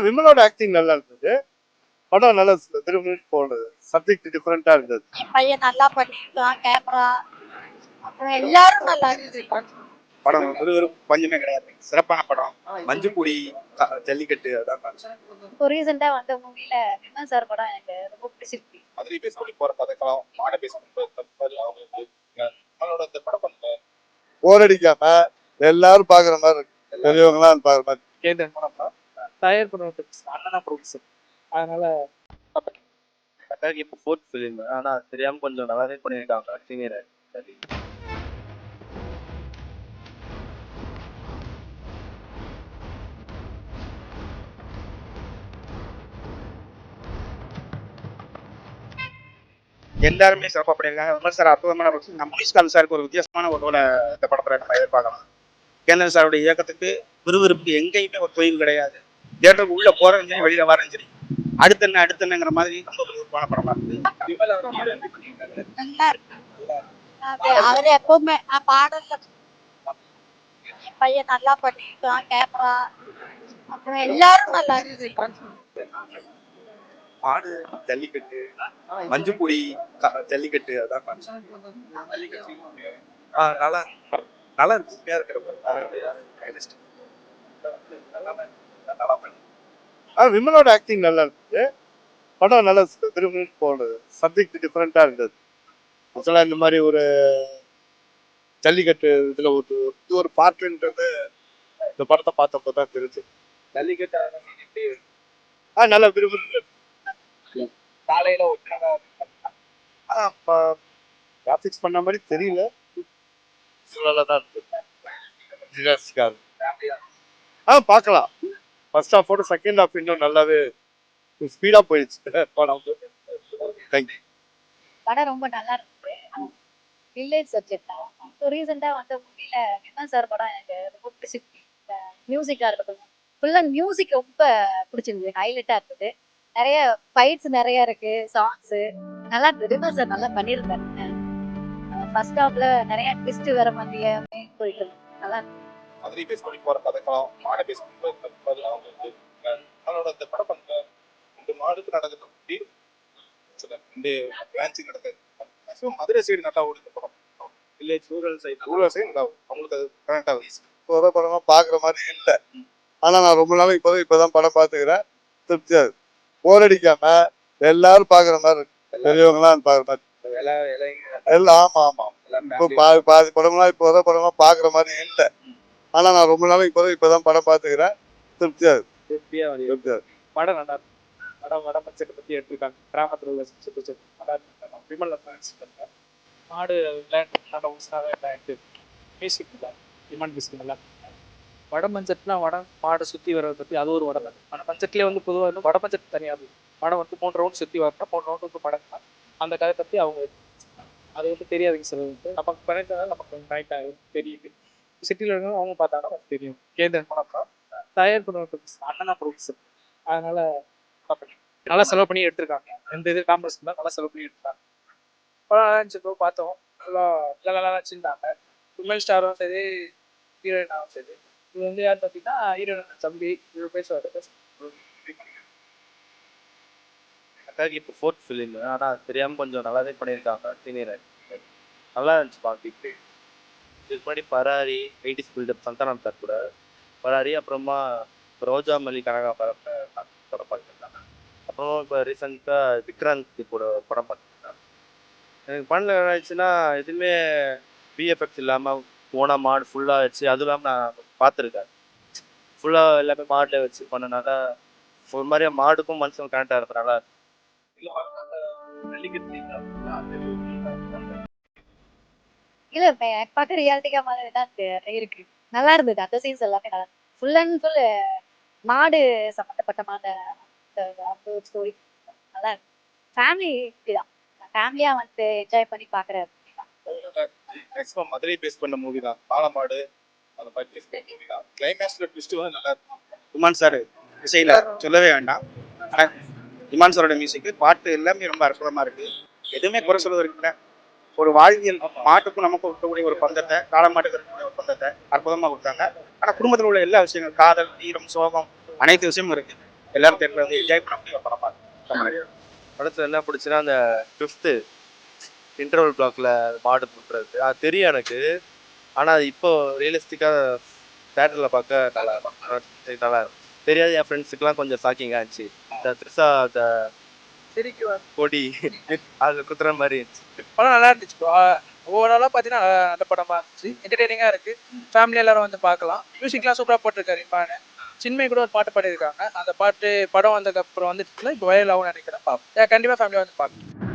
விமலோட acting நல்லா இருந்தது. படம் நல்லா திரும்பி போனது. சப்ஜெக்ட் டிஃபரெண்டா இருந்தது. பையன் நல்லா பண்ணியிருக்கான். கேமரா அப்புறம் எல்லாரும் நல்லா இருந்துச்சு. படம் விறுவிறுப்பு கொஞ்சமே கிடையாது. சிறப்பான படம். மஞ்சுக்குடி, ஜல்லிக்கட்டு அதான். இப்போ ரீசெண்டா வந்த மூவில விமல் சார் படம் எனக்கு ரொம்ப பிடிச்சிருக்கு. மதுரை பேஸ் பண்ணி போற கதைக்கலாம் மாடை பேஸ் பண்ணி அவங்களுக்கு நம்மளோட இந்த படம் பண்ண போர் அடிக்காம எல்லாரும் பாக்குற மாதிரி இருக்கு. பெரியவங்களாம் பாக்குற மாதிரி. கேதன் படம்னா தயார் பண்ணுறது அண்ணனா ப்ரொடியூசர். அதனால இப்போ ஃபோர்த் ஃபிலிம் ஆனால் தெரியாமல் கொஞ்சம் நல்லாவே பண்ணியிருக்காங்க சீனியர். சரி எல்லாருமே சிறப்பாக பண்ணியிருக்காங்க. விமல் சார் அற்புதமான நம்ம முனிஷ்காந்த் சாருக்கு ஒரு வித்தியாசமான ஒரு ரோலை இந்த படத்தில் நம்ம எதிர்பார்க்கலாம். கேந்தன் சாருடைய இயக்கத்துக்கு விறுவிறுப்பு எங்கேயுமே ஒரு தொழில் கிடையாது. தேட்டருக்கு உள்ள போறதும் சரி வெளியில வரதும் சரி அடுத்தென்னங்கிற மாதிரி ரொம்ப விறுவிறுப்பான படமா இருக்கு. நல்லா இருக்கு. அவரு எப்பவுமே பாடல்ல பையன் நல்லா பண்ணியிருக்கான். கேமரா அப்புறம் எல்லாரும் நல்லா இருந்துச்சு. மாடு ஜல்லிக்கட்டு, மஞ்சுக்குடி, ஜல்லிக்கட்டு அதான் நல்லா நல்லா இருக்கு. விமலோட ஆக்டிங் நல்லா இருந்தது. படம் நல்லா திரும்பி போனது. சப்ஜெக்ட் டிஃபரெண்டா இருந்தது. ஆக்சுவலா இந்த மாதிரி ஒரு ஜல்லிக்கட்டு இதுல ஒரு பார்ட்ன்றது இந்த படத்தை பார்த்தப்போ தான் தெரிஞ்சு. ஜல்லிக்கட்டு நல்லா விரும்பி காலையில கிராஃபிக்ஸ் பண்ண மாதிரி தெரியல. தான் இருந்தது. பார்க்கலாம். ஃபர்ஸ்ட் ஹாஃபோட செகண்ட் ஹாஃப் இன்னும் நல்லாவே ஸ்பீடா போயிடுச்சு படம். தேங்க்யூ. படம் ரொம்ப நல்லா இருக்கு. வில்லேஜ் சப்ஜெக்ட் தான். இப்போ ரீசெண்டா வந்த மூவில விமல் சார் படம் எனக்கு ரொம்ப பிடிச்சிருக்கு. மியூசிக்கா இருக்கட்டும், ஃபுல்லா மியூசிக் ரொம்ப பிடிச்சிருந்தது. ஹைலைட்டா இருந்தது. நிறைய ஃபைட்ஸ் நிறைய இருக்கு. சாங்ஸ் நல்லா இருந்தது. விமல் சார் நல்லா பண்ணியிருந்தாரு. ஃபர்ஸ்ட் ஹாஃப்ல நிறைய ட்விஸ்ட் வர மாதிரியே போயிட்டு இருக்கு. நல்லா இருக்கு. மதுரை பேஸ் பண்ணி போற கதைக்கலாம் மாடை பேஸ் பண்ணி அவங்களுக்கு நம்மளோட இந்த படம் பண்ண 2 மாடுக்கு நடக்குது. 2 பிரான்ச்சு நடக்குது. மதுரை சைடு நல்லா ஓடுது படம். வில்லேஜ் ரூரல் சைடு அவங்களுக்கு அது கரெக்டா இப்போ படமா பாக்குற மாதிரி இல்லை. ஆனா நான் ரொம்ப நாள் இப்பதான் படம் பாத்துக்கிறேன். திருப்தியா இருக்கு. போர் அடிக்காம எல்லாரும் பாக்குற மாதிரி இருக்கு. பெரியவங்களாம் பாக்குற மாதிரி. எல்லாம் ஆமா ஆமா. இப்போ பாதி படம்லாம் படமா பாக்குற மாதிரி இல்லை. ஆனா நான் ரொம்ப நாள் இப்பதான் படம் பாத்துக்கிறேன். திருப்தியா இருக்கு. திருப்தியா இருக்கு. படம் நல்லா இருக்கு. வட பட்ஜெட்டை பத்தி எடுத்துருக்காங்க. கிராமத்துல உள்ள விமல் மாடு நல்லா உசாக மியூசிக் டிமாண்ட் மியூசிக் நல்லா வட பட்ஜெட்னா மாடை சுற்றி வர்றதை பற்றி அது ஒரு வட பட்ஜெட். வட பட்ஜெட்லேயே வந்து பொதுவாக வந்து வட பட்ஜெட் தனியாக இருக்கும். படம் வந்து 3 ரவுண்ட் சுற்றி வரணும். 3 ரவுண்ட் வந்து படம் அந்த கதை பற்றி அவங்க அது வந்து தெரியாதுங்க சார். வந்து நமக்கு பண்ணிட்டதால நமக்கு கரெக்டாக தெரியுது. சிட்டியில் இருக்கவங்க அவங்க பார்த்தாங்கன்னா நமக்கு தெரியும். கேந்திரன் படம் தயார் பண்ணுறது அண்ணனா ப்ரொடியூசர். அதனால நல்லா செலவு பண்ணி எடுத்திருக்காங்க. எந்த இது காம்ப்ரஸ் இருந்தால் நல்லா செலவு பண்ணி எடுத்துருக்காங்க. படம் நல்லா இருந்துச்சு. பார்த்தோம். நல்லா வச்சுருந்தாங்க. விமல் ஸ்டாரும் சரி, ஹீரோயினாவும் சரி. இது வந்து யார் பார்த்தீங்கன்னா ஹீரோயின் தம்பி இவர் பேசுவார். இப்போ ஃபோர்த் ஃபிலிம் ஆனால் தெரியாமல் கொஞ்சம் நல்லாவே பண்ணியிருக்காங்க சீனியர். நல்லா இருந்துச்சு பார்த்துட்டு. இதுக்கு முன்னாடி பராரி 80s பில்டப் சந்தானம் சார் கூட பராரி, அப்புறமா ரோஜா மல்லி கனகா படம் பார்த்துருக்காங்க. அப்புறம் இப்போ ரீசெண்டாக விக்ராந்த் கூட படம் பார்த்துருக்காங்க. எனக்கு பண்ணல ஆயிடுச்சுன்னா எதுவுமே பிஎஃப்எக்ஸ் இல்லாமல் போனால் மாடு ஃபுல்லாக வச்சு அதுவும் இல்லாமல் நான் பார்த்துருக்கேன். ஃபுல்லாக எல்லாமே மாடில் வச்சு பண்ணனால ஒரு மாதிரியா மாடுக்கும் மனுஷனும் கனெக்டாக இருக்கிறனால இல்ல பார்க்க ரியாலிட்டிக்கா மாதிரி தான் இருக்கு. நல்லா இருந்தது. அந்த சீன்ஸ் எல்லாமே நல்லா ஃபுல் அண்ட் ஃபுல் மாடு சம்பந்தப்பட்டமான ஸ்டோரி நல்லா இருக்கு. ஃபேமிலி தான். ஃபேமிலியா வந்து என்ஜாய் பண்ணி பாக்குற மேக்ஸிமம் மதுரை பேஸ் பண்ண மூவி தான். பாலமாடு அந்த மாதிரி பேஸ் பண்ண மூவி தான். கிளைமேக்ஸ்ல ட்விஸ்ட் வந்து நல்லா இருக்கும். இமான் சார் இசையில சொல்லவே வேண்டாம். ஆனால் இமான் சாரோட மியூசிக் பாட்டு எல்லாமே ரொம்ப அற்புதமா இருக்கு. எதுவுமே குறை சொல்வதற்கு இல்லை. ஒரு வாழ்வியல் மாட்டுக்கும் நமக்கும் இருக்கக்கூடிய ஒரு பந்தத்தை, காலமாட்டுக்கு இருக்கக்கூடிய ஒரு பந்தத்தை அற்புதமா கொடுத்தாங்க. ஆனா குடும்பத்தில் உள்ள எல்லா விஷயங்கள் காதல், தீரம், சோகம் அனைத்து விஷயமும் இருக்கு. எல்லாரும் தேட்டர்ல வந்து என்ஜாய் பண்ண முடியும் படம் பார்த்து. படத்தில் என்ன பிடிச்சுன்னா அந்த ஃபிஃப்த்து இன்டர்வல் பிளாக்ல மாடு போட்டுறது அது தெரியும் எனக்கு. ஆனால் அது இப்போ ரியலிஸ்டிக்காக தேட்டரில் பார்க்க நல்லா நல்லா தெரியாது. என் ஃப்ரெண்ட்ஸுக்கெல்லாம் கொஞ்சம் ஷாக்கிங்காக இருந்துச்சு. இந்த த்ரிஷா அந்த கொடி அது குத்துற மாதிரி இருந்துச்சு. படம் நல்லா இருந்துச்சு ப்ரோ. ஓவராலாக பார்த்தீங்கன்னா நல்ல படமாக இருந்துச்சு. என்டர்டெய்னிங்காக இருக்குது. ஃபேமிலி எல்லாரும் வந்து பார்க்கலாம். மியூசிக்லாம் சூப்பராக போட்டிருக்காரு இம்பானு. சின்மை கூட ஒரு பாட்டு பாடியிருக்காங்க. அந்த பாட்டு படம் வந்ததுக்கப்புறம் வந்துட்டு இப்போ வைரல் ஆகும்னு நினைக்கிறேன். கண்டிப்பாக ஃபேமிலியாக வந்து பார்க்கலாம்.